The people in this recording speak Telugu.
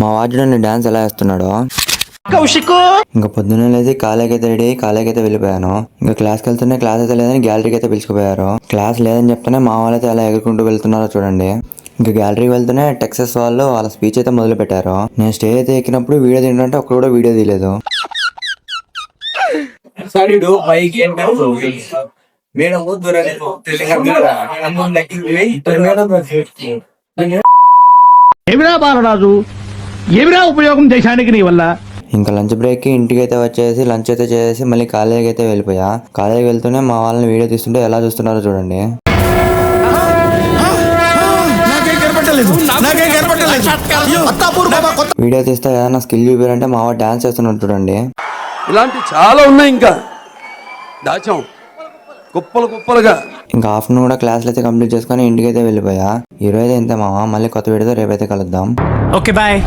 మా వాడు డాన్స్ ఎలా వేస్తున్నాడో. ఇంకా పొద్దున్నే లేచి కాలేజ్ అయితే రెడీ, కాలేజ్ అయితే వెళ్ళిపోయాను. ఇంకా క్లాస్కి వెళ్తూనే క్లాస్ అయితే లేదని గ్యాలరీకి అయితే పిలుచుకుపోయారు. క్లాస్ లేదని చెప్తేనే మా వాళ్ళైతే ఎలా ఎగురుకుంటూ వెళ్తున్నారో చూడండి. ఇంకా గ్యాలరీకి వెళ్తూనే టెక్సస్ వాళ్ళు వాళ్ళ స్పీచ్ అయితే మొదలు పెట్టారు. నేను స్టేజ్ అయితే ఎక్కినప్పుడు వీడియో తింటుంటే ఒక్కడు కూడా వీడియో తీయలేదు. ఏమిరా బాలరాజు, ఏమిరా ఉపయోగం దేశానికి నీ వల్ల? ఇంకా లంచ్ బ్రేక్ కి ఇంటికి అయితే వచ్చేసి లంచ్ అయితే చేసి మళ్ళీ కాలేజీకి అయితే వెళ్ళిపోయా. కాలేజీకి వెళ్తూనే మా వాళ్ళని వీడియో తీస్తుంటే ఎలా చూస్తున్నారో చూడండి. వీడియో తీస్తే ఏదైనా స్కిల్ చూపారంటే మా వాడు డాన్స్ చేస్తున్నాడు చూడండి. ఇలాంటి చాలా ఉన్నాయి, ఇంకా దాచాం కుప్పలు కుప్పలుగా. ఇంకా ఆఫ్టర్నూన్ కూడా క్లాసులు అయితే కంప్లీట్ చేసుకొని ఇంటికి అయితే వెళ్ళిపోయా. ఈ రోజు అయితే ఇంతే మామ, మళ్ళీ కొత్త వీడియోతో రేపైతే కలుద్దాం. Okay bye.